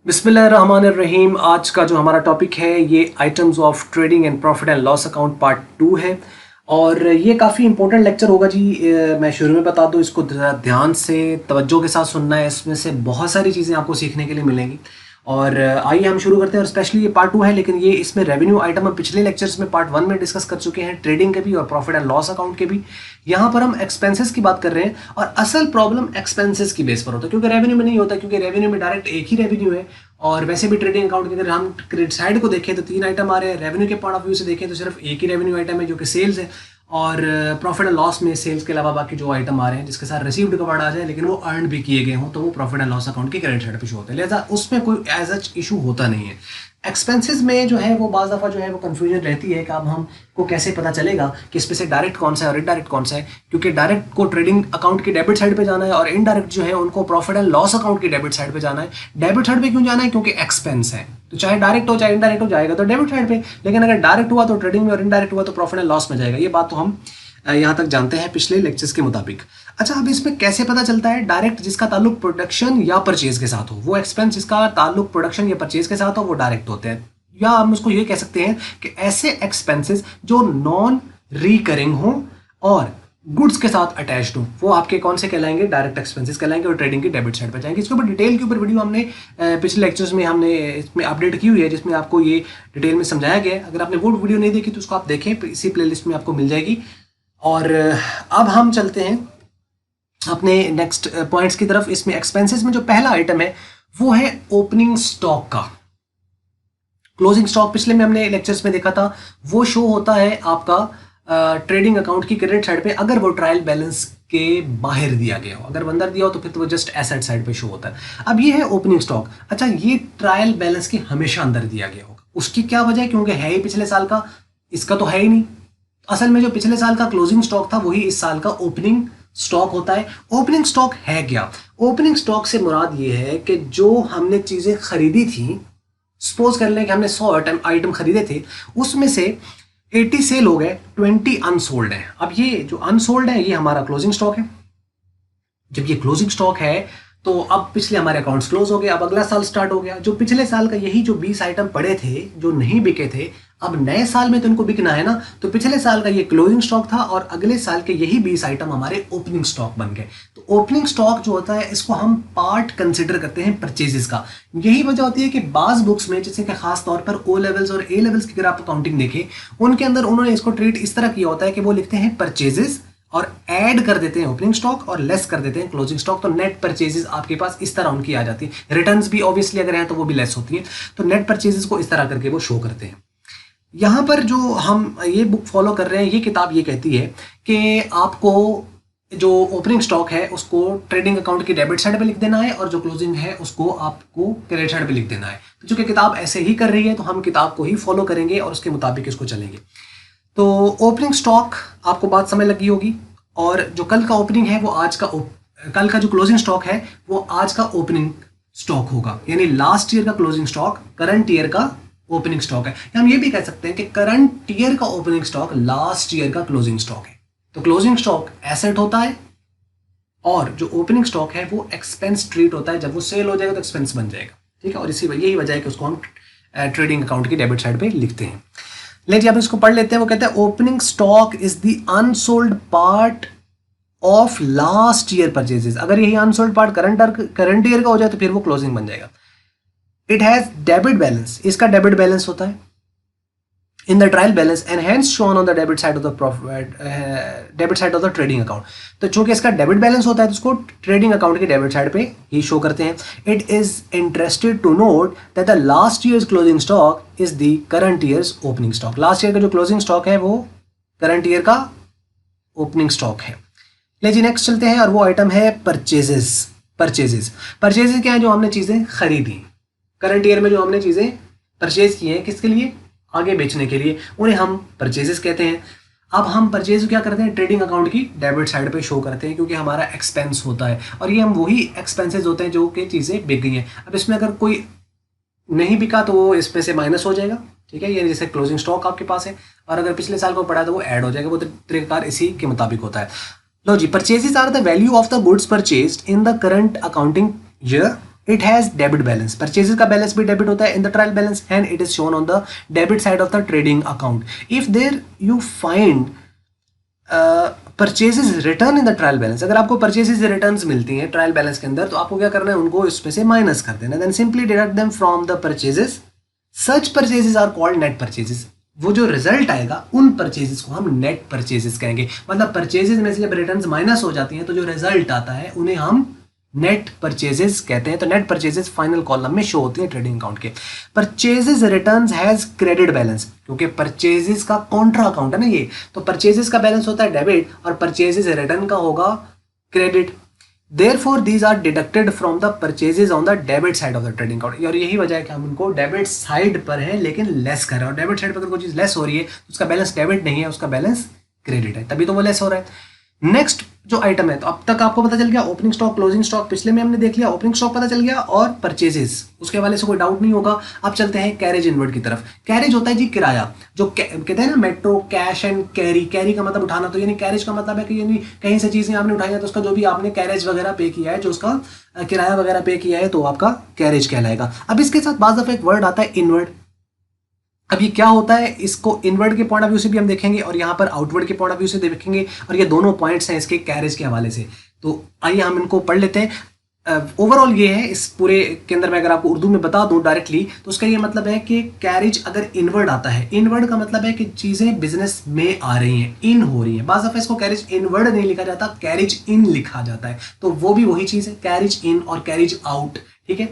बिस्मिल्लाहिर्रहमानिर्रहीम। आज का जो हमारा टॉपिक है ये items of trading and profit and loss account part 2 है और ये काफ़ी इंपॉर्टेंट लेक्चर होगा जी। मैं शुरू में बता दूं, इसको ध्यान से तवज्जो के साथ सुनना है। इसमें से बहुत सारी चीज़ें आपको सीखने के लिए मिलेंगी और आइए हम शुरू करते हैं। और स्पेशली ये पार्ट 2 है, लेकिन ये इसमें रेवेन्यू आइटम हम पिछले लेक्चर्स में पार्ट 1 में डिस्कस कर चुके हैं, ट्रेडिंग के भी और प्रॉफिट एंड लॉस अकाउंट के भी। यहाँ पर हम एक्सपेंसेस की बात कर रहे हैं और असल प्रॉब्लम एक्सपेंसेस की बेस पर होता है, क्योंकि रेवेन्यू में नहीं होता, क्योंकि रेवेन्यू में डायरेक्ट एक ही रेवेन्यू है। और वैसे भी ट्रेडिंग अकाउंट के अगर हम क्रेडिट साइड को देखें तो 3 आइटम आ रहे हैं, रेवेन्यू के पॉइंट ऑफ व्यू से देखें तो सिर्फ एक ही रेवेन्यू आइटम है जो कि सेल्स है, और प्रॉफिट एंड लॉस में सेल्स के अलावा बाकी जो आइटम आ रहे हैं जिसके साथ रिसीव्ड का वर्ड आ जाए लेकिन वो अर्न भी किए गए हों तो वो प्रॉफिट एंड लॉस अकाउंट के क्रेडिट साइड पे शो होते हैं, लिहाजा उसमें कोई एज सच इशू होता नहीं है। एक्सपेंसेस में जो है वो बाज़ दफ़ा जो है वो कन्फ्यूजन रहती है कि अब हमको कैसे पता चलेगा कि इसमें से डायरेक्ट कौन सा है और इनडायरेक्ट कौन सा है, क्योंकि डायरेक्ट को ट्रेडिंग अकाउंट की डेबिट साइड पे जाना है और इनडायरेक्ट जो है उनको प्रॉफिट एंड लॉस अकाउंट की डेबिट साइड पे जाना है। डेबिट साइड पे क्यों जाना है? क्योंकि एक्सपेंस है, तो चाहे डायरेक्ट हो चाहे इनडायरेक्ट हो जाएगा तो डेबिट साइड पे, लेकिन अगर डायरेक्ट हुआ तो ट्रेडिंग में और इनडायरेक्ट हुआ तो प्रॉफिट एंड लॉस में जाएगा। ये बात तो हम यहाँ तक जानते हैं पिछले लेक्चर्स के मुताबिक। अच्छा, अब इसमें कैसे पता चलता है? डायरेक्ट जिसका ताल्लुक प्रोडक्शन या परचेज के साथ हो, वो एक्सपेंस जिसका ताल्लुक प्रोडक्शन या परचेज के साथ हो वो डायरेक्ट होते हैं, या हम उसको ये कह सकते हैं कि ऐसे एक्सपेंसेस जो नॉन रिकरिंग हो और गुड्स के साथ अटैच्ड हो वो आपके कौन से कहलाएंगे? डायरेक्ट एक्सपेंसेस कहलाएंगे और ट्रेडिंग की डेबिट साइड पर जाएंगे। इसके ऊपर डिटेल के ऊपर वीडियो हमने पिछले लेक्चर्स में हमने इसमें अपडेट की हुई है जिसमें आपको ये डिटेल में समझाया गया है। अगर आपने वो वीडियो नहीं देखी तो उसको आप देखें, इसी प्लेलिस्ट में आपको मिल जाएगी। और अब हम चलते हैं अपने नेक्स्ट पॉइंट्स की तरफ। इसमें एक्सपेंसेस में जो पहला आइटम है वो है ओपनिंग स्टॉक का। क्लोजिंग स्टॉक पिछले में हमने लेक्चर्स में देखा था, वो शो होता है आपका ट्रेडिंग अकाउंट की क्रेडिट साइड पे अगर वो ट्रायल बैलेंस के बाहर दिया गया हो। अगर वो अंदर दिया हो तो फिर तो वो जस्ट एसेट साइड पे शो होता है। अब ये है ओपनिंग स्टॉक। अच्छा, ये ट्रायल बैलेंस के हमेशा अंदर दिया गया होगा। उसकी क्या वजह है? क्योंकि है ही पिछले साल का, इसका तो है ही नहीं। असल में जो पिछले साल का क्लोजिंग स्टॉक था वही इस साल का ओपनिंग स्टॉक होता है। ओपनिंग स्टॉक है क्या? ओपनिंग स्टॉक से मुराद ये है कि जो हमने चीजें खरीदी थी, सपोज कर लें कि हमने 100 आइटम खरीदे थे, उसमें से 80 सेल हो गए, 20 अनसोल्ड है। अब ये जो अनसोल्ड है ये हमारा क्लोजिंग स्टॉक है। जब ये क्लोजिंग स्टॉक है तो अब पिछले हमारे अकाउंट्स क्लोज हो गए, अब अगला साल स्टार्ट हो गया। जो पिछले साल का यही जो 20 आइटम पड़े थे जो नहीं बिके थे, अब नए साल में तो इनको बिकना है ना, तो पिछले साल का ये क्लोजिंग स्टॉक था और अगले साल के यही 20 आइटम हमारे ओपनिंग स्टॉक बन गए। तो ओपनिंग स्टॉक जो होता है इसको हम पार्ट कंसिडर करते हैं परचेजेस का। यही वजह होती है कि बाज बुक्स में, जैसे कि खास तौर पर ओ लेवल्स और ए लेवल्स की अगर आप अकाउंटिंग देखें, उनके अंदर उन्होंने इसको ट्रीट इस तरह किया होता है कि वो लिखते हैं परचेजेस और ऐड कर देते हैं ओपनिंग स्टॉक और लेस कर देते हैं क्लोजिंग स्टॉक। तो नेट परचेजेस आपके पास इस तरह उनकी आ जाती है। रिटर्न्स भी ऑब्वियसली अगर हैं तो वो भी लेस होती हैं, तो नेट परचेजेस को इस तरह करके वो शो करते हैं। यहाँ पर जो हम ये बुक फॉलो कर रहे हैं, ये किताब ये कहती है कि आपको जो ओपनिंग स्टॉक है उसको ट्रेडिंग अकाउंट की डेबिट साइड पे लिख देना है और जो क्लोजिंग है उसको आपको क्रेडिट साइड पे लिख देना है। तो चूंकि किताब ऐसे ही कर रही है तो हम किताब को ही फॉलो करेंगे और उसके मुताबिक इसको चलेंगे। तो ओपनिंग स्टॉक आपको बात समझ लगी होगी, और जो कल का ओपनिंग है वो आज का कल का जो क्लोजिंग स्टॉक है वो आज का ओपनिंग स्टॉक होगा। यानी लास्ट ईयर का क्लोजिंग स्टॉक करंट ईयर का ओपनिंग स्टॉक है। या हम ये भी कह सकते हैं कि करंट ईयर का ओपनिंग स्टॉक लास्ट ईयर का क्लोजिंग स्टॉक है। तो क्लोजिंग स्टॉक एसेट होता है और जो ओपनिंग स्टॉक है वो एक्सपेंस ट्रीट होता है। जब वो सेल हो जाएगा तो एक्सपेंस बन जाएगा, ठीक है। और यही वजह है कि उसको हम ट्रेडिंग अकाउंट की डेबिट साइड पे लिखते हैं। लेकिन अब इसको पढ़ लेते हैं। वो कहते हैं opening stock is the unsold part of last year purchases. अगर यही अनसोल्ड पार्ट करंट ईयर का हो जाए तो फिर वो क्लोजिंग बन जाएगा। इट हैज डेबिट बैलेंस, इसका डेबिट बैलेंस होता है in the trial balance and hence shown on the debit side of the trading account. तो चूंकि इसका डेबिट बैलेंस होता है तो उसको ट्रेडिंग अकाउंट की डेबिट साइड पे ही शो करते हैं। It is interested to note that the last year's closing stock is the current year's opening stock. Last year का जो क्लोजिंग स्टॉक है वो करंट ईयर का ओपनिंग स्टॉक है। लेकिन नेक्स्ट चलते हैं और वो आइटम है परचेजेस। परचेजेस क्या है? जो हमने चीजें खरीदी करंट ईयर में, जो हमने चीजें परचेज की हैं किसके लिए? आगे बेचने के लिए, उन्हें हम परचेजेस कहते हैं। अब हम परचेज क्या करते हैं? ट्रेडिंग अकाउंट की डेबिट साइड पे शो करते हैं क्योंकि हमारा एक्सपेंस होता है और ये हम वही एक्सपेंसेस होते हैं जो कि चीज़ें बिक गई हैं। अब इसमें अगर कोई नहीं बिका तो वो इसमें से माइनस हो जाएगा, ठीक है। ये जैसे क्लोजिंग स्टॉक आपके पास है और अगर पिछले साल को पड़ा तो वो ऐड हो जाएगा। वो तरीकाकार इसी के मुताबिक होता है। लो जी, purchases are the value of the goods purchased in the current accounting year it has debit balance, purchases का बैलेंस भी डेबिट होता है in the trial balance and it is shown on the debit side of the trading account. If there you find purchases return in the trial balance, अगर आपको purchases returns मिलती हैं trial balance के अंदर, तो आपको क्या करना है, उनको इसमें से माइनस कर देना, then simply deduct them from the purchases. Such purchases are called net purchases. वो जो रिजल्ट आएगा उन परचेजेस को हम नेट परचेजेस कहेंगे। मतलब परचेजेस में से जब रिटर्न्स माइनस हो जाती हैं तो जो रिजल्ट आता है उन्हें हम नेट परचेजेस कहते हैं। तो नेट परचेजेस फाइनल कॉलम में शो होती है ट्रेडिंग अकाउंट के। Purchases returns has credit balance, क्योंकि परचेजेस का कॉन्ट्रा अकाउंट है ना ये, तो परचेजेस का बैलेंस होता है डेबिट और परचेजेस रिटर्न का होगा credit. Therefore, these are deducted from the purchases on the debit side of the trading account। और यही वजह है कि हम उनको डेबिट साइड पर है लेकिन लेस कर रहे हैं। और डेबिट साइड पर अगर कोई चीज लेस हो रही है तो उसका बैलेंस डेबिट नहीं है, उसका बैलेंस क्रेडिट है, तभी तो वो लेस हो रहा है। नेक्स्ट जो आइटम है, तो अब तक आपको पता चल गया ओपनिंग स्टॉक, क्लोजिंग स्टॉक पिछले में हमने देख लिया, ओपनिंग स्टॉक पता चल गया और परचेजेस, उसके वाले से कोई डाउट नहीं होगा। अब चलते हैं कैरेज इनवर्ड की तरफ। कैरेज होता है जी किराया, जो कहते हैं ना metro cash and carry. Carry का मतलब उठाना, तो यानी कैरेज का मतलब है कि यानी कहीं से चीजें आपने उठाई है तो उसका जो भी आपने कैरेज वगैरह पे किया है, जो उसका किराया वगैरह पे किया है, तो आपका कैरेज कहलाएगा। अब इसके साथ बाज़ दफा एक वर्ड आता है इनवर्ड। अब ये क्या होता है, इसको इनवर्ड के पॉइंट ऑफ व्यू से भी हम देखेंगे और यहाँ पर आउटवर्ड के पॉइंट ऑफ व्यू से देखेंगे, और ये दोनों पॉइंट्स हैं इसके कैरेज के हवाले से। तो आइए हम इनको पढ़ लेते हैं। ओवरऑल ये है, इस पूरे के अंदर मैं अगर आपको उर्दू में बता दूं डायरेक्टली, तो उसका ये मतलब है कि कैरेज अगर इनवर्ड आता है, इनवर्ड का मतलब है कि चीजें बिजनेस में आ रही हैं, इन हो रही हैं। बाज़ दफा इसको कैरेज इनवर्ड नहीं लिखा जाता, कैरेज इन लिखा जाता है, तो वो भी वही चीज है, कैरेज इन और कैरेज आउट। ठीक है,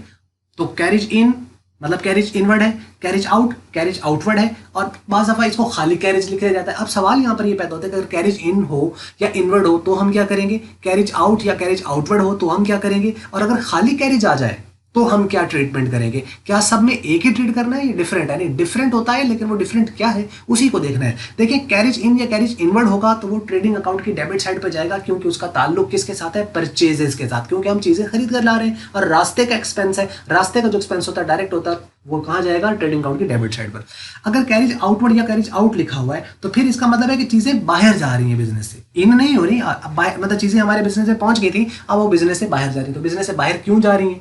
तो कैरेज इन मतलब कैरेज इनवर्ड है, कैरेज आउट कैरेज आउटवर्ड है, और बाज़ दफा इसको खाली कैरेज लिखा जाता है। अब सवाल यहाँ पर ये पैदा होता है कि अगर कैरेज इन हो या इनवर्ड हो तो हम क्या करेंगे, कैरेज आउट या कैरेज आउटवर्ड हो तो हम क्या करेंगे, और अगर खाली कैरेज आ जाए तो हम क्या ट्रीटमेंट करेंगे। क्या सब में एक ही ट्रीट करना है, ये डिफरेंट है? नहीं, डिफरेंट होता है, लेकिन वो डिफरेंट क्या है उसी को देखना है। देखिए, कैरेज इन या कैरेज इनवर्ड होगा तो वो ट्रेडिंग अकाउंट की डेबिट साइड पर जाएगा, क्योंकि उसका ताल्लुक किसके साथ है, परचेजेस के साथ, क्योंकि हम चीजें खरीद कर ला रहे हैं और रास्ते का एक्सपेंस है, रास्ते का जो एक्सपेंस होता है डायरेक्ट होता है, वो कहाँ जाएगा, ट्रेडिंग अकाउंट की डेबिट साइड पर। अगर कैरेज आउटवर्ड या कैरेज आउट लिखा हुआ है तो फिर इसका मतलब है कि चीजें बाहर जा रही हैं बिजनेस से, इन नहीं हो रही। मतलब चीजें हमारे बिजनेस से पहुंच गई थी, अब वो बिजनेस से बाहर जा रही है। तो बिजनेस से बाहर क्यों जा रही है,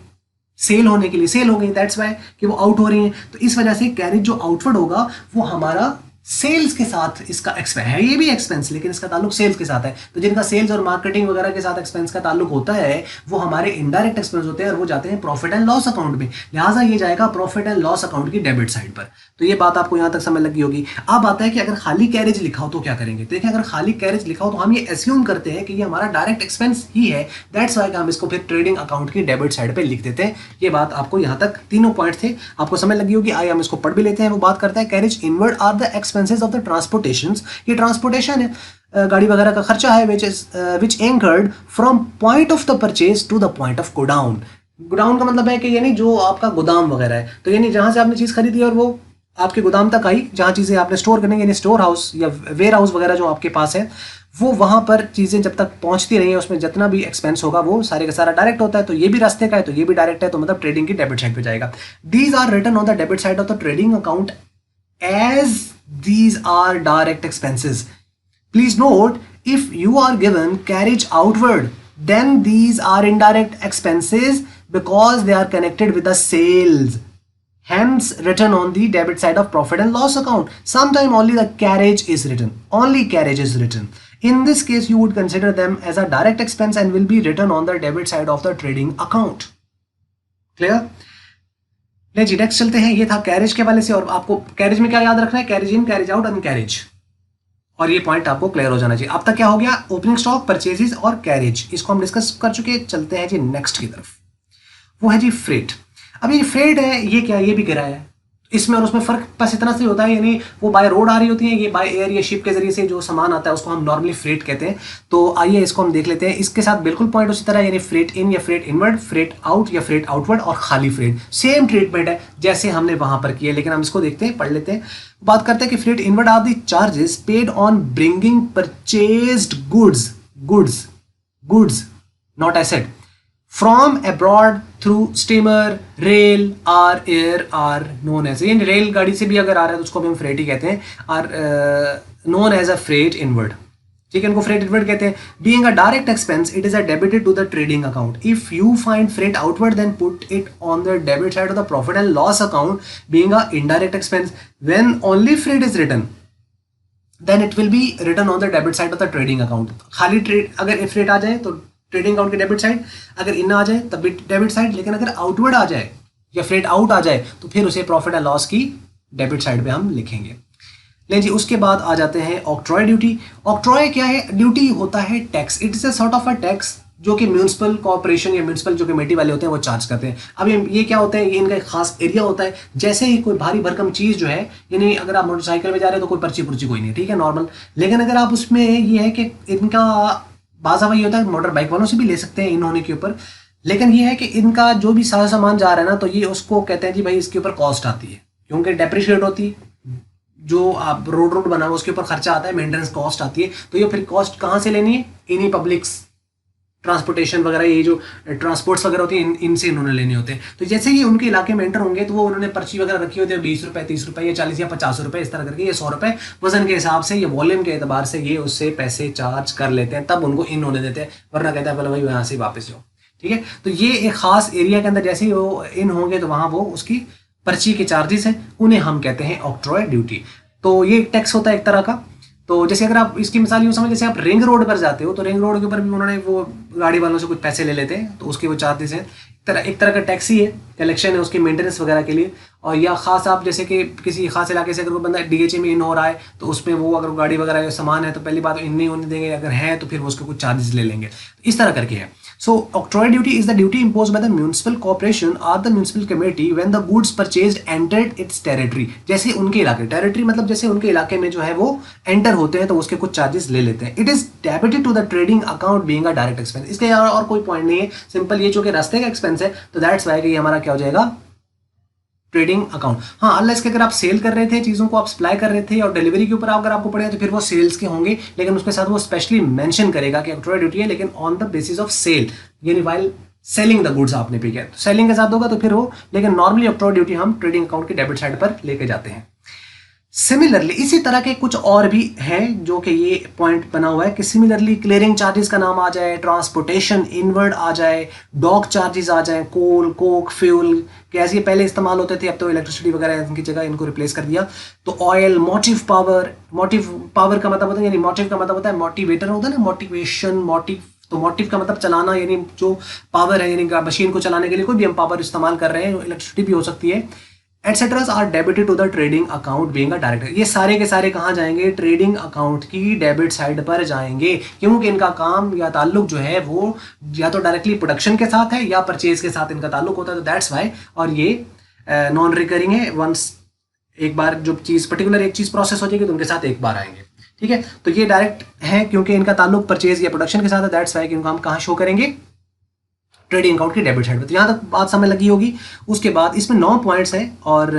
सेल होने के लिए, सेल हो गई, दैट्स वाई कि वो आउट हो रही हैं। तो इस वजह से कैरेज जो आउटवर्ड होगा वो हमारा सेल्स के साथ इसका एक्सपेंस है, ये भी एक्सपेंस, लेकिन इसका ताल्लुक सेल्स के साथ है। तो जिनका सेल्स और मार्केटिंग वगैरह के साथ एक्सपेंस का ताल्लुक होता है वो हमारे इनडायरेक्ट एक्सपेंस होते हैं और वो जाते हैं प्रॉफिट एंड लॉस अकाउंट में, लिहाजा ये जाएगा प्रॉफिट एंड लॉस अकाउंट की डेबिट साइड पर। तो ये बात आपको यहाँ तक समझ लगी होगी। अब आता है कि अगर खाली कैरेज लिखा हो तो क्या करेंगे। देखिए, अगर खाली कैरेज लिखा हो तो हम ये एज्यूम करते हैं कि ये हमारा डायरेक्ट एक्सपेंस ही है, दैट्स वाई हम इसको फिर ट्रेडिंग अकाउंट की डेबिट साइड पर लिख देते हैं। ये बात आपको यहाँ तक तीनों पॉइंट थे, आपको समझ लगी होगी। आइए हम इसको पढ़ भी लेते हैं। वो बात करता है carriage inward are the expenses of the transportations. ये ट्रांसपोर्टेशन है, गाड़ी वगैरह का खर्चा है, which incurred from point of the purchase to the point of godown। Godown का मतलब है कि यानी जो आपका गोदाम वगैरह है, तो यानी जहां से आपने चीज खरीदी और वो आपके गोदाम तक आई, जहां चीजें आपने स्टोर करने, यानी स्टोर हाउस या वेयर हाउस वगैरह जो आपके पास है, वो वहां पर चीजें जब तक पहुंचती रही है उसमें जितना भी एक्सपेंस होगा वो सारे का सारा डायरेक्ट होता है। तो ये भी रास्ते का है, तो ये भी डायरेक्ट है, तो मतलब ट्रेडिंग की डेबिट साइड पे जाएगा। These are written on the debit side of the trading account as these are direct expenses। Please note, if you are given carriage outward, then these are indirect expenses because they are connected with the sales, hence written on the debit side of profit and loss account। Sometime only the carriage is written, only carriage is written। In this case you would consider them as a direct expense and will be written on the debit side of the trading account। Clear? ले जी, next चलते हैं। ये था carriage के वाले से, और आपको कैरेज में क्या याद रखना है, carriage in carriage out and carriage, और ये पॉइंट आपको क्लियर हो जाना चाहिए। अब तक क्या हो गया, ओपनिंग स्टॉक, परचेजेस और कैरेज, इसको हम डिस्कस कर चुके हैं। चलते हैं जी नेक्स्ट की तरफ, वो है जी फ्रेट। अब ये फ्रेट है, ये क्या, ये भी किराया है। इसमें और उसमें फर्क बस इतना से होता है, यानी वो बाय रोड आ रही होती है, ये बाय एयर या शिप के जरिए से जो सामान आता है उसको हम नॉर्मली फ्रेट कहते हैं। तो आइए इसको हम देख लेते हैं। इसके साथ बिल्कुल पॉइंट उसी तरह, यानी फ्रेट इन या फ्रेट इनवर्ड, फ्रेट आउट या फ्रेट आउटवर्ड, और खाली फ्रेट, सेम ट्रीटमेंट है जैसे हमने वहां पर किया, लेकिन हम इसको देखते हैं, पढ़ लेते हैं। बात करते हैं कि freight inward are the charges paid on bringing purchased goods not asset from abroad through steamer, rail or air are known as, यानी रेल गाड़ी से भी अगर आ रहा है तो उसको भी हम फ्रेट ही कहते हैं, और known as a freight inward। ठीक है, इनको फ्रेट इनवर्ड कहते हैं. Being a direct expense it is a debited to the trading account. If you find freight outward then put it on the debit side of the profit and loss account being a indirect expense. When only freight is written then it will be written on the debit side of the trading account. खाली trade अगर freight आ जाए तो trading account की debit side, अगर इन आ जाए तब भी डेबिट साइड, लेकिन अगर आउटवर्ड आ जाए या फ्रेट आउट आ जाए तो फिर उसे प्रॉफिट एंड लॉस की डेबिट साइड पे हम लिखेंगे. लें जी, उसके बाद आ जाते हैं ऑक्ट्रॉय ड्यूटी. ऑक्ट्रॉय क्या है? ड्यूटी होता है tax. It is a sort of a tax जो कि म्यूनिसिपल कॉर्पोरेशन या म्यूनिसिपल जो कमेटी वाले होते हैं वो चार्ज करते हैं. अब ये क्या होता है? ये इनका एक खास एरिया होता है. जैसे ही कोई भारी भरकम चीज़ जो है, यानी अगर आप मोटरसाइकिल में जा रहे हो तो कोई पर्ची पुर्ची कोई नहीं, ठीक है, नॉर्मल. लेकिन अगर आप उसमें ये है कि इनका बाज़ा वही होता है, मोटर बाइक वालों से भी ले सकते हैं इन होने के ऊपर. लेकिन ये है कि इनका जो भी सारा सामान जा रहा है ना, तो ये उसको कहते हैं जी भाई इसके ऊपर कॉस्ट आती है, क्योंकि डेप्रिशिएट होती है. जो आप रोड बना हुआ उसके ऊपर खर्चा आता है, मेंटेनेंस कॉस्ट आती है. तो ये फिर कॉस्ट कहाँ से लेनी है? इन्हीं पब्लिक ट्रांसपोर्टेशन वगैरह, ये जो ट्रांसपोर्ट्स वगैरह होती है इनसे इन्होंने लेने होते हैं. तो जैसे ही उनके इलाके में एंटर होंगे तो वो उन्होंने पर्ची वगैरह रखी होती है, 20 रुपये, 30 रुपये, या 40 या 50 रुपये, इस तरह करके ये 100 रुपये वजन के हिसाब से, ये वॉल्यूम के एतबार से ये उससे पैसे चार्ज कर लेते हैं, तब उनको इन होने देते हैं. वरना कहता है पहले भाई यहाँ से वापस जाओ. ठीक है, तो ये एक खास एरिया के अंदर जैसे ही वो इन होंगे तो वहाँ वो उसकी पर्ची के चार्जेस हैं, उन्हें हम कहते हैं ऑक्ट्रॉय ड्यूटी. तो ये एक टैक्स होता है एक तरह का. तो जैसे अगर आप इसकी मिसाल यूँ समझ, जैसे आप रिंग रोड पर जाते हो तो रिंग रोड के ऊपर भी उन्होंने वो गाड़ी वालों से कुछ पैसे ले लेते हैं, तो उसके वो चार्जेस हैं. एक तरह का टैक्स ही है, कलेक्शन है उसकी मेंटेनेंस वगैरह के लिए. और या खास आप जैसे कि किसी खास इलाके से अगर कोई बंदा डीएचए में इन हो रहा है तो उसमें वो अगर गाड़ी वगैरह सामान है तो पहली बात इन नहीं होने देंगे, अगर है तो फिर वो उसके कुछ चार्जेस ले लेंगे. इस तरह करके है. So, octroi duty is the duty imposed by the municipal corporation or the municipal committee when the goods purchased entered its territory. जैसे उनके इलाके, टेरिटरी मतलब जैसे उनके इलाके में जो है वो एंटर होते हैं तो उसके कुछ चार्जेस ले लेते हैं. It is debited to the trading account being a direct expense. इसके और कोई पॉइंट नहीं है, सिंपल ये जो कि रास्ते का एक्सपेंस है, तो दैट्स वाई कि ये हमारा क्या हो जाएगा? Trading account. हाँ, अनलेस के अगर आप सेल कर रहे थे, चीज़ों को आप सप्लाई कर रहे थे और डिलीवरी के ऊपर अगर आपको पड़े तो फिर वो सेल्स के होंगे, लेकिन उसके साथ वो स्पेशली मेंशन करेगा कि ऑक्ट्रॉय ड्यूटी है, लेकिन on the basis of sale, यानी वाइल सेलिंग द गुड्स आपने पे किया तो सेलिंग के साथ होगा तो फिर हो. लेकिन नॉर्मली ऑक्ट्रॉय ड्यूटी हम ट्रेडिंग अकाउंट की डेबिट साइड पर लेके जाते हैं. सिमिलरली इसी तरह के कुछ और भी हैं जो कि ये पॉइंट बना हुआ है कि सिमिलरली क्लियरिंग चार्जेस का नाम आ जाए, ट्रांसपोर्टेशन इनवर्ड आ जाए, डॉक चार्जेस आ जाए, कोल, कोक, फ्यूल कैसे ये पहले इस्तेमाल होते थे, अब तो इलेक्ट्रिसिटी वगैरह इनकी जगह इनको रिप्लेस कर दिया. तो ऑयल, मोटिव पावर का मतलब होता है, यानी मोटिव का मतलब होता है मोटिवेटर होता है ना, मोटिवेशन, मोटिव. तो मोटिव का मतलब चलाना, यानी जो पावर है, यानी मशीन को चलाने के लिए कोई भी हम पावर इस्तेमाल कर रहे हैं, इलेक्ट्रिसिटी भी हो सकती है. Etceteras are debited to the trading account being a director. ये सारे के सारे कहाँ जाएंगे? ट्रेडिंग अकाउंट की डेबिट साइड पर जाएंगे, क्योंकि इनका काम या ताल्लुक जो है वो या तो डायरेक्टली प्रोडक्शन के साथ है या परचेज के साथ इनका ताल्लुक होता है. तो दैट्स वाई. और ये नॉन रिकरिंग है. वंस एक बार जो चीज़ पर्टिकुलर एक चीज़ प्रोसेस हो जाएगी तो उनके साथ एक बार आएंगे. ठीक है, तो ये डायरेक्ट है क्योंकि इनका ताल्लुक परचेज या प्रोडक्शन के साथ है. दैट्स वाई कि इनको हम कहाँ शो करेंगे? ट्रेडिंग अकाउंट की डेबिट साइड पर. तो यहाँ तक बात समझ लगी होगी. उसके बाद इसमें 9 पॉइंट्स हैं और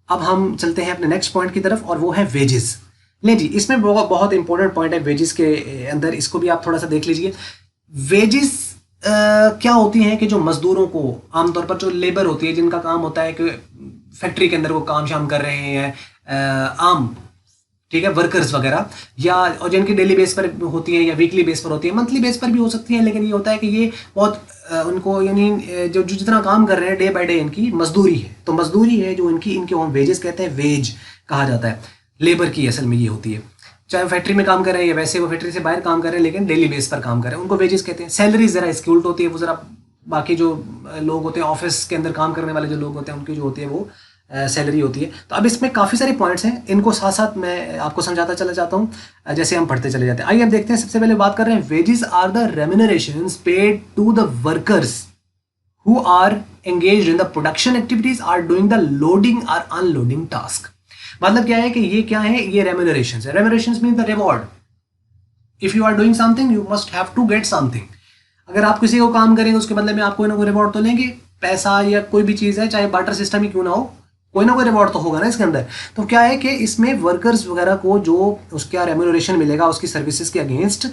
अब हम चलते हैं अपने नेक्स्ट पॉइंट की तरफ और वो है वेजेस. लें जी, इसमें बहुत इंपॉर्टेंट पॉइंट है वेजेस के अंदर, इसको भी आप थोड़ा सा देख लीजिए. वेजेस क्या होती हैं कि जो मजदूरों को आमतौर पर जो लेबर होती है, जिनका काम होता है कि फैक्ट्री के अंदर वो काम शाम कर रहे हैं, आम, ठीक है, वर्कर्स वगैरह, या और जिनकी डेली बेस पर होती है या वीकली बेस पर होती है, मंथली बेस पर भी हो सकती है. लेकिन ये होता है कि ये बहुत उनको यानी जो जितना काम कर रहे हैं डे बाय डे इनकी मजदूरी है. तो मजदूरी है जो इनके हम वेजेस कहते हैं, वेज कहा जाता है. लेबर की असल में ये होती है, चाहे वो फैक्ट्री में काम कर रहे हैं या वैसे वो फैक्ट्री से बाहर काम कर रहे हैं लेकिन डेली बेस पर काम कर रहे हैं, उनको वेजेस कहते हैं. सैलरी ज़रा इसकी उल्ट होती है, वो ज़रा बाकी जो लोग होते हैं ऑफिस के अंदर काम करने वाले जो लोग होते हैं उनकी जो होती है वो सैलरी होती है. तो अब इसमें काफ़ी सारे पॉइंट्स हैं, इनको साथ साथ मैं आपको समझाता चला जाता हूँ जैसे हम पढ़ते चले जाते हैं. आइए अब देखते हैं. सबसे पहले बात कर रहे हैं wages are the remunerations paid to the workers who are engaged in the production activities are doing the loading और अनलोडिंग टास्क. मतलब क्या है कि ये क्या है? ये रेम्यूनरेशंस है. Remunerations mean the reward. If you are doing something you must have to get something. अगर आप किसी को काम करेंगे उसके बदले में आप कोई ना कोई रिवॉर्ड तो लेंगे, पैसा या कोई भी चीज़ है, चाहे बार्टर सिस्टम ही क्यों ना हो, कोई ना कोई रिवॉर्ड तो होगा ना इसके अंदर. तो क्या है कि इसमें वर्कर्स वगैरह को जो उसका रेम्यूनरेशन मिलेगा उसकी सर्विसेज के अगेंस्ट,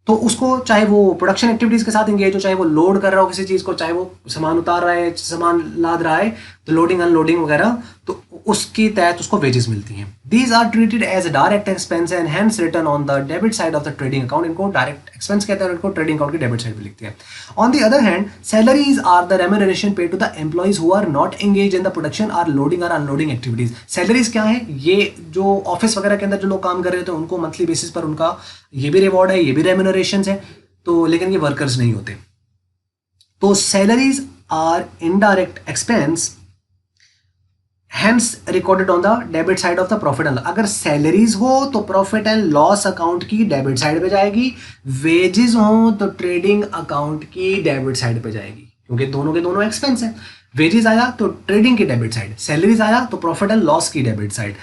तो उसको चाहे वो प्रोडक्शन एक्टिविटीज़ के साथ एंगेज हो, चाहे वो लोड कर रहा हो किसी चीज़ को, चाहे वो सामान उतार रहा है, सामान लाद रहा है, तो लोडिंग अनलोडिंग वगैरह, तो उसके तहत उसको वेजेस मिलती हैं। These are treated as direct expense and hence return on the debit side of the trading account. इनको डायरेक्ट एक्सपेंस कहते हैं और इनको ट्रेडिंग अकाउंट की डेबिट साइड पे लिखते हैं। On the other hand salaries are the remuneration paid to the employees who are not engage in the production or loading और अनलोडिंग एक्टिविटीज। सैलरीज क्या है? ये जो ऑफिस वगैरह के अंदर जो लोग काम कर रहे होते हैं उनको मंथली बेसिस पर उनका ये भी रिवॉर्ड है, ये भी रेम्यूनरेशन है, तो लेकिन ये वर्कर्स नहीं होते। तो salaries are indirect expense hence recorded on the debit side of the profit and loss. अगर सैलरीज हो तो प्रॉफिट एंड लॉस अकाउंट की डेबिट साइड पे जाएगी, वेजेस हो तो ट्रेडिंग अकाउंट की डेबिट साइड पे जाएगी, क्योंकि दोनों के दोनों एक्सपेंस है। वेजेस आया तो ट्रेडिंग की डेबिट साइड, सैलरीज आया तो प्रॉफिट एंड लॉस की डेबिट साइड।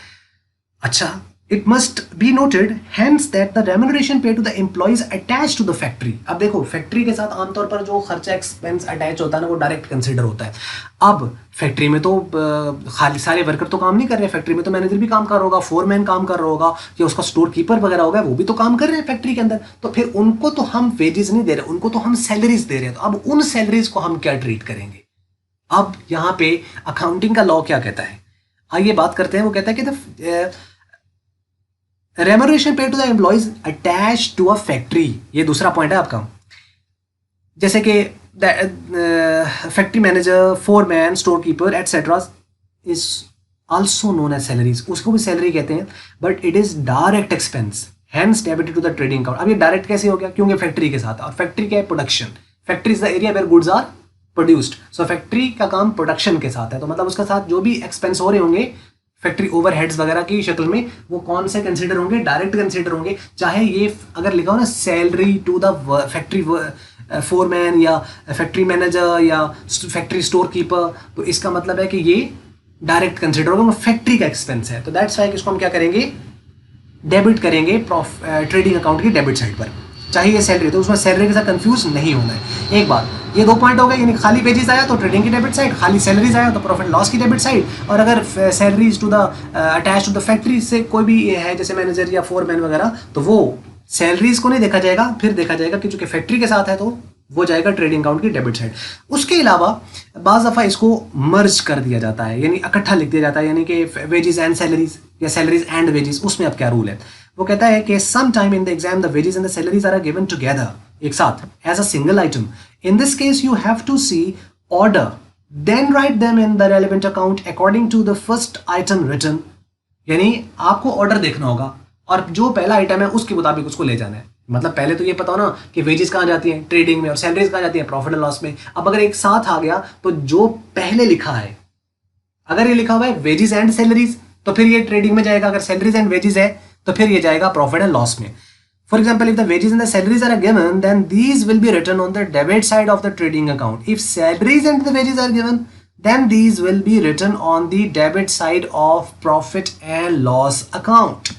अच्छा, it must be noted hence that the remuneration pay to the employees attach to the factory. अब देखो, फैक्ट्री के साथ आमतौर पर जो खर्चा एक्सपेंस अटैच होता है ना, वो डायरेक्ट कंसिडर होता है। अब फैक्ट्री में तो खाली सारे वर्कर तो काम नहीं कर रहे हैं, फैक्ट्री में तो मैनेजर भी काम कर रहा होगा, फोरमैन काम कर रहा होगा, या उसका स्टोर कीपर वगैरह होगा, वो भी तो काम कर रहे हैं फैक्ट्री के अंदर। तो फिर उनको तो हम वेजेस नहीं दे रहे, उनको तो हम सैलरीज दे रहे हैं। तो अब उन सैलरीज को हम क्या ट्रीट करेंगे? अब यहाँ पे अकाउंटिंग का लॉ क्या कहता है, आइए बात करते हैं। वो कहता है कि remuneration paid to the employees attach to a factory, ये दूसरा पॉइंट है आपका। जैसे कि factory manager, foreman, store keeper etcetera is also known as salaries, उसको भी सैलरी कहते हैं, but it is direct expense hence debited to the trading account. अब ये डायरेक्ट कैसे हो गया? क्योंकि फैक्ट्री के साथ, और फैक्ट्री क्या है? Production. Factory is the area where goods are produced. So factory का काम प्रोडक्शन के साथ है, तो मतलब उसके साथ जो भी एक्सपेंस हो रहे होंगे फैक्ट्री ओवरहेड्स वगैरह की शक्ल में, वो कौन से कंसीडर होंगे? डायरेक्ट कंसीडर होंगे। चाहे ये अगर लिखा हो ना salary to the factory foreman या फैक्ट्री मैनेजर या फैक्ट्री स्टोर कीपर, तो इसका मतलब है कि ये डायरेक्ट कंसीडर होगा, फैक्ट्री का एक्सपेंस है। तो दैट्स वाई इसको हम क्या करेंगे? डेबिट करेंगे ट्रेडिंग अकाउंट की डेबिट साइड पर, चाहे ये सैलरी, तो उसमें सैलरी के साथ कंफ्यूज नहीं होना है। एक बात, ये दो पॉइंट हो गए, यानी खाली वेजेस आया तो ट्रेडिंग की डेबिट साइड, खाली सैलरीज आया तो प्रॉफिट लॉस की डेबिट साइड। और अगर salaries to the attach to the factory से कोई भी है, जैसे मैनेजर या फोरमैन वगैरह, तो वो सैलरीज को नहीं देखा जाएगा, फिर देखा जाएगा कि चूंकि फैक्ट्री के साथ है तो वो जाएगा ट्रेडिंग अकाउंट की डेबिट साइड। उसके अलावा बाज़ दफ़ा इसको मर्ज कर दिया जाता है, यानी इकट्ठा लिख दिया जाता है, यानी कि वेजेस एंड सैलरीज या सैलरीज एंड वेजेस। उसमें अब क्या रूल है? वो कहता है कि some time in the exam the wages and the salaries are given together, एक साथ, as a single item. In this case you have to see order, then write them in the relevant account according to the first item written. यानी आपको order देखना होगा और जो पहला item है उसके मुताबिक उसको ले जाना है। मतलब पहले तो ये पता हो ना कि वेजेस कहाँ जाती हैं? ट्रेडिंग में, और सैलरीज कहाँ जाती हैं? प्रॉफिट एंड लॉस में। अब अगर एक साथ आ गया तो जो पहले लिखा है, अगर ये लिखा हुआ है वेजेस एंड सैलरीज, तो फिर ये ट्रेडिंग में जाएगा। अगर सैलरीज एंड वेजेस है तो फिर ये जाएगा प्रॉफिट एंड लॉस में। For example, if the wages and the salaries are given, then these will be written on the debit side of the trading account. If salaries and the wages are given, then these will be written on the debit side of profit and loss account.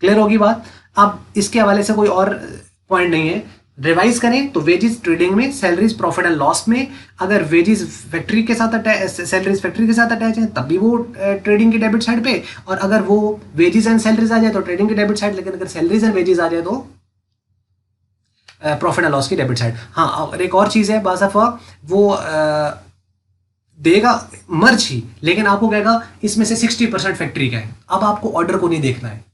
Clear होगी बात? अब इसके हवाले से कोई और point नहीं है, रिवाइज करें तो वेजेस ट्रेडिंग में, सैलरीज प्रॉफिट एंड लॉस में। अगर वेजेस फैक्ट्री के साथ अटैच, सैलरीज फैक्ट्री के साथ अटैच है तब भी वो ट्रेडिंग की डेबिट साइड पे, और अगर वो वेजेस एंड सैलरीज आ जाए तो ट्रेडिंग की डेबिट साइड, लेकिन अगर सैलरीज एंड वेजेस आ जाए तो प्रॉफिट एंड लॉस की डेबिट साइड। हाँ, और एक और चीज़ है, बाज़ दफ़ा वो देगा मर्ज ही, लेकिन आपको कहेगा इसमें से 60% फैक्ट्री का है। अब आपको ऑर्डर को नहीं देखना है।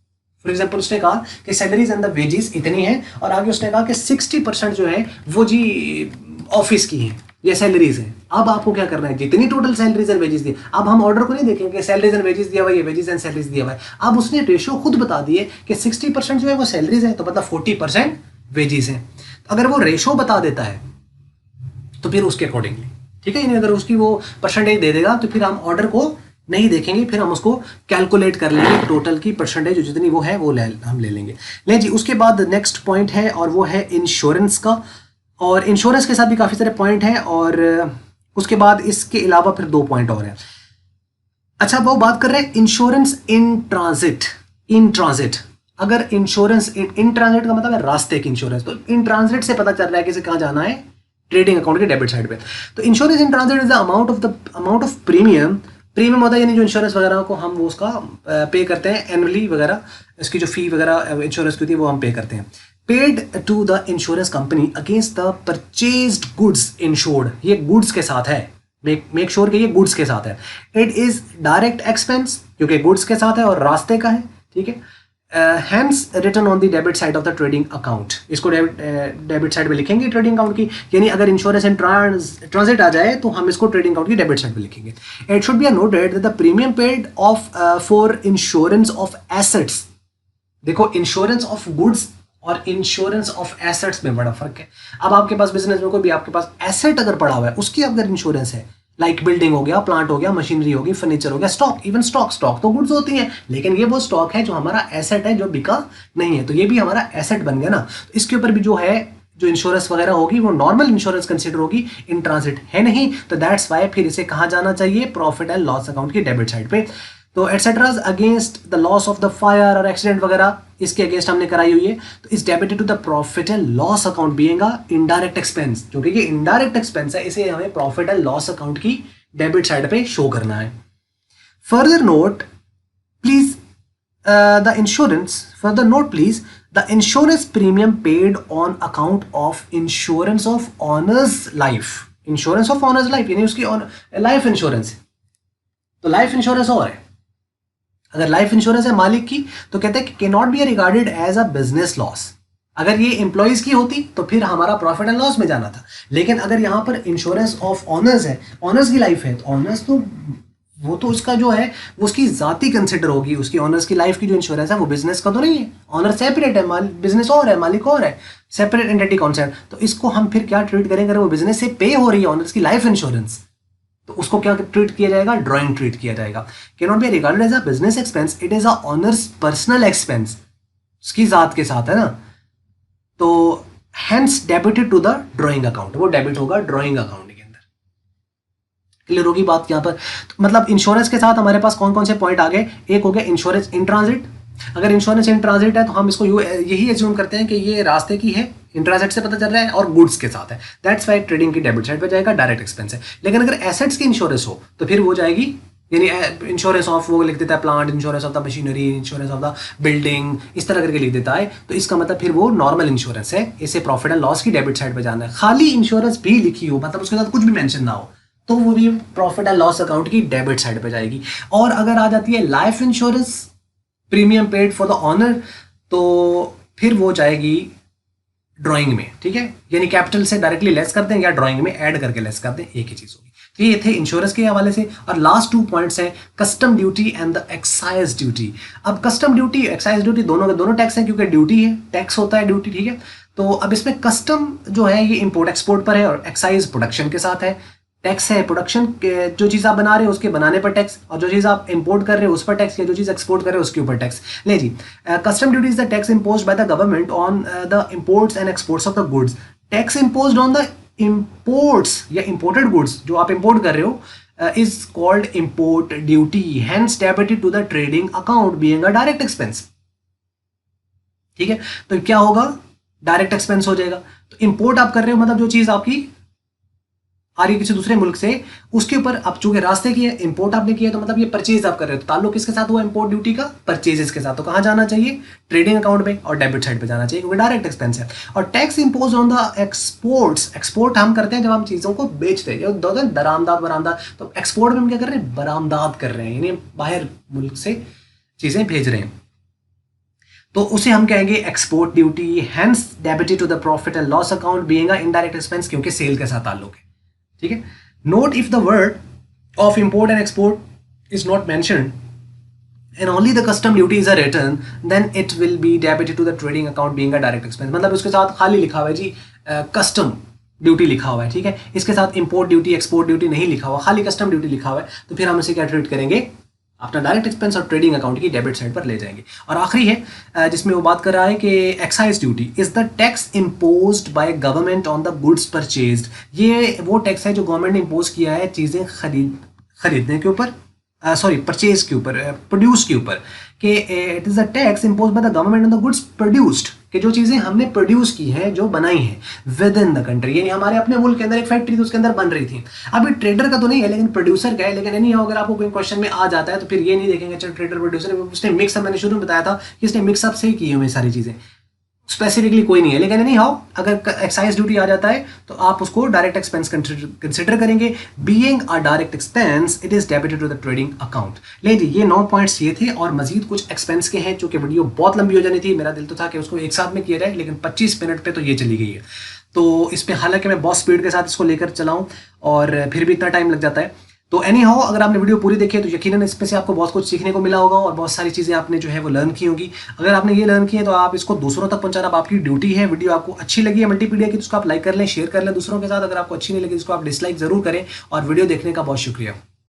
फॉर एग्जाम्पल, उसने कहा कि सैलरीज एंड द वेजेस इतनी है, और आगे उसने कहा कि 60% जो है वो जी ऑफिस की है या सैलरीज है। अब आपको क्या करना है? जितनी टोटल सैलरीज एंड वेजेस दी, अब हम ऑर्डर को नहीं देखेंगे सैलरीज एंड वेजेस दिया हुआ है, वेजेस एंड सैलरीज दिया हुआ है। अब उसने रेशियो खुद बता दिए कि 60% जो है वो सैलरीज है, तो मतलब 40% वेजेस है। अगर वो रेशियो बता देता है तो फिर उसके अकॉर्डिंगली, ठीक है, यानी अगर उसकी वो परसेंटेज दे देगा तो फिर हम ऑर्डर को नहीं देखेंगे, फिर हम उसको कैलकुलेट कर लेंगे, टोटल की परसेंटेज जितनी वो है वो हम ले लेंगे। ले जी, उसके बाद नेक्स्ट पॉइंट है और वो है इंश्योरेंस का, और इंश्योरेंस के साथ भी काफ़ी सारे पॉइंट हैं, और उसके बाद इसके अलावा फिर 2 पॉइंट और हैं। अच्छा, वो बात कर रहे हैं insurance in transit. In transit, अगर इंश्योरेंस इन ट्रांजिट का मतलब है रास्ते की इंश्योरेंस, तो इन ट्रांजिट से पता चल रहा है कि इसे कहाँ जाना है? ट्रेडिंग अकाउंट के डेबिट साइड पे। तो insurance in transit is the amount of premium. Premium होता है यानी जो इंश्योरेंस वगैरह को हम वो उसका पे करते हैं एनुअली वगैरह, इसकी जो फी वगैरह इंश्योरेंस की होती है वो हम पे करते हैं। Paid to the insurance company against the purchased goods insured, ये गुड्स के साथ है, मेक श्योर कि ये गुड्स के साथ है। इट इज डायरेक्ट एक्सपेंस क्योंकि गुड्स के साथ है और रास्ते का है, ठीक है। Hence return on the debit side of the trading account, इसको डेबिट साइड पे लिखेंगे ट्रेडिंग अकाउंट की, यानी अगर इंश्योरेंस एंड ट्रांजिट आ जाए तो हम इसको ट्रेडिंग अकाउंट की डेबिट साइड पे लिखेंगे। It should be noted that the premium paid of for insurance of assets, देखो इंश्योरेंस ऑफ गुड्स और इंश्योरेंस ऑफ एसेट्स में बड़ा फर्क है। अब आपके पास बिजनेस में कोई भी आपके पास एसेट अगर पड़ा हुआ है उसकी अगर इंश्योरेंस है, लाइक बिल्डिंग हो गया, प्लांट हो गया, मशीनरी होगी, फर्नीचर हो गया, स्टॉक, इवन स्टॉक तो गुड्स होती हैं, लेकिन ये वो स्टॉक है जो हमारा एसेट है जो बिका नहीं है, तो ये भी हमारा एसेट बन गया ना। तो इसके ऊपर भी जो है जो इंश्योरेंस वगैरह होगी वो नॉर्मल इंश्योरेंस कंसीडर होगी, इन ट्रांजिट है नहीं, तो दैट्स वाई फिर इसे कहाँ जाना चाहिए, प्रॉफिट एंड लॉस अकाउंट की डेबिट साइड पे। तो etcetera against the loss of the fire और एक्सीडेंट वगैरह इसके अगेंस्ट हमने कराई हुई है, तो is debited to the profit and loss account being indirect expense, क्योंकि ये इनडायरेक्ट एक्सपेंस है, इसे हमें प्रॉफिट एंड लॉस अकाउंट की डेबिट साइड पे शो करना है। Further note please the insurance premium paid on account of insurance of honours life, insurance of honours life यानी उसकी लाइफ इंश्योरेंस, तो लाइफ इंश्योरेंस और है, अगर लाइफ इंश्योरेंस है मालिक की तो कहते हैं कि can not be regarded as a business loss. अगर ये एम्प्लॉइज की होती तो फिर हमारा प्रॉफिट एंड लॉस में जाना था, लेकिन अगर यहाँ पर इंश्योरेंस ऑफ ऑनर्स है, ऑनर्स की लाइफ है, तो ऑनर्स तो वो तो उसका जो है वो उसकी जाती कंसिडर होगी, उसकी ऑनर्स की लाइफ की जो इंश्योरेंस है वो बिजनेस का तो नहीं है, ऑनर सेपरेट है, बिजनेस और है, मालिक और है, सेपरेट एंटिटी कॉन्सेप्ट। तो इसको हम फिर क्या ट्रीट करेंगे, अगर वो बिजनेस से पे हो रही है ऑनर्स की लाइफ इंश्योरेंस तो उसको क्या ट्रीट किया जाएगा, ड्राइंग ट्रीट किया जाएगा। Can not be regarded as a business expense, it is a owner's personal expense, उसकी जात के साथ है ना, तो hence debited to the drawing account, वो डेबिट होगा ड्राइंग अकाउंट के अंदर। क्लियर होगी बात यहाँ पर। तो मतलब इंश्योरेंस के साथ हमारे पास कौन कौन से पॉइंट आ गए, एक हो गया इंश्योरेंस इन ट्रांजिट, अगर इंश्योरेंस इन ट्रांजिट है तो हम इसको यही एज्यूम करते हैं कि ये रास्ते की है, इन ट्रांजिट से पता चल रहा है, और गुड्स के साथ है, दैट्स वाई ट्रेडिंग की डेबिट साइड पे जाएगा, डायरेक्ट एक्सपेंस है। लेकिन अगर एसेट्स की इंश्योरेंस हो तो फिर वो जाएगी, यानी इंश्योरेंस ऑफ वो लिख देता है plant, insurance of the machinery, insurance of the building, इस तरह करके लिख देता है, तो इसका मतलब फिर वो नॉर्मल इंश्योरेंस है, इसे प्रॉफिट एंड लॉस की डेबिट साइड पे जाना है। खाली इंश्योरेंस भी लिखी हो, मतलब उसके साथ कुछ भी मेंशन ना हो, तो वो भी प्रॉफिट एंड लॉस अकाउंट की डेबिट साइड पे जाएगी। और अगर आ जाती है life insurance premium paid for the owner, तो फिर वो जाएगी ड्राइंग में, ठीक है, यानी कैपिटल से डायरेक्टली लेस कर दें या ड्राइंग में ऐड करके लेस कर दें, एक ही चीज होगी। तो ये थे इंश्योरेंस के हवाले से। और लास्ट 2 पॉइंट्स हैं custom duty and the excise duty. अब कस्टम ड्यूटी एक्साइज ड्यूटी दोनों के दोनों टैक्स हैं, क्योंकि ड्यूटी है, टैक्स होता है ड्यूटी, ठीक है। तो अब इसमें कस्टम जो है ये इंपोर्ट एक्सपोर्ट पर है और एक्साइज प्रोडक्शन के साथ है। टैक्स है प्रोडक्शन के, जो चीज़ आप बना रहे हो उसके बनाने पर टैक्स, और जो चीज़ आप इंपोर्ट कर रहे हो उस पर टैक्स, या जो चीज़ एक्सपोर्ट कर रहे हो उसके ऊपर टैक्स। ले जी, custom duty is the tax imposed by the government on the imports and exports of the goods. Tax imposed on the imports या इंपोर्टेड गुड्स जो आप इंपोर्ट कर रहे हो is called import duty, hence debited to the trading account being a direct expense। ठीक है, तो क्या होगा, डायरेक्ट एक्सपेंस हो जाएगा। तो इंपोर्ट आप कर रहे हो, मतलब जो चीज आपकी आ रही है किसी दूसरे मुल्क से, उसके ऊपर आप चूंकि रास्ते की है, इंपोर्ट आपने किया, तो मतलब ये परचेज आप कर रहे हो, तो ताल्लुक किसके साथ हुआ इंपोर्ट ड्यूटी का, परचेजेस के साथ। तो कहाँ जाना चाहिए, ट्रेडिंग अकाउंट पे और डेबिट साइड पे जाना चाहिए, क्योंकि डायरेक्ट एक्सपेंस है। और tax impose on the exports, export हम करते हैं जब हम चीज़ों को बेचते हैं, जो दरामदाद बरामदाद, तो एक्सपोर्ट में हम क्या कर रहे हैं, बरामदाद कर रहे हैं, यानी बाहर मुल्क से चीज़ें भेज रहे हैं, तो उसे हम कहेंगे export duty. Hence debited to the profit and loss account being a indirect expense, क्योंकि सेल के साथ ताल्लुक है। ठीक है, note if the word of import and export is not mentioned and only the custom duty is a return, then it will be debited to the trading account being a direct expense। मतलब उसके साथ खाली लिखा हुआ है जी custom duty लिखा हुआ है, ठीक है, इसके साथ इंपोर्ट ड्यूटी एक्सपोर्ट ड्यूटी नहीं लिखा हुआ, खाली कस्टम ड्यूटी लिखा हुआ है, तो फिर हम इसे क्या ट्रीट करेंगे, अपना डायरेक्ट एक्सपेंस और ट्रेडिंग अकाउंट की डेबिट साइड पर ले जाएंगे। और आखिरी है जिसमें वो बात कर रहा है कि excise duty is the tax imposed by government on the goods purchased. ये वो टैक्स है जो गवर्नमेंट ने इम्पोज किया है चीज़ें खरीदने के ऊपर, सॉरी परचेज के ऊपर, प्रोड्यूस के ऊपर, कि it is a tax impose by the government on the goods produced, कि जो चीज़ें हमने प्रोड्यूस की हैं, जो बनाई हैं विद इन द कंट्री, यानी हमारे अपने मुल्क के अंदर एक फैक्ट्री थी, उसके अंदर बन रही थी। अभी ट्रेडर का तो नहीं है, लेकिन प्रोड्यूसर का है। लेकिन एनी हाउ अगर आपको कोई क्वेश्चन में आ जाता है तो फिर ये नहीं देखेंगे चल ट्रेडर प्रोड्यूसर, उसने मिक्सअप, मैंने शुरू में बताया था कि इसने मिक्सअप से ही की हुई सारी चीज़ें, स्पेसिफिकली कोई नहीं है, लेकिन नहीं हाउ अगर एक्साइज ड्यूटी आ जाता है तो आप उसको डायरेक्ट एक्सपेंस कंसिडर करेंगे। Being a direct expense it is debited to the trading account. ले जी, ये 9 पॉइंट्स ये थे और मजीद कुछ एक्सपेंस के हैं, चूंकि वीडियो बहुत लंबी हो जानी थी, मेरा दिल तो था कि उसको एक साथ में किया जाए, लेकिन 25 मिनट पे तो ये चली गई है। तो इस पे हालांकि मैं बहुत स्पीड के साथ इसको लेकर चलाऊं और फिर भी इतना टाइम लग जाता है। तो एनी हाउ अगर आपने वीडियो पूरी देखी है तो यकीनन इसमें से आपको बहुत कुछ सीखने को मिला होगा और बहुत सारी चीज़ें आपने जो है वो लर्न की होगी। अगर आपने ये लर्न की है तो आप इसको दूसरों तक पहुंचाना आपकी ड्यूटी है। वीडियो आपको अच्छी लगी है मल्टीपीडिया की तो उसको आप लाइक कर लें, शेयर कर लें दूसरों के साथ। अगर आपको अच्छी नहीं लगी तो उसको आप डिसलाइक जरूर करें। और वीडियो देखने का बहुत शुक्रिया।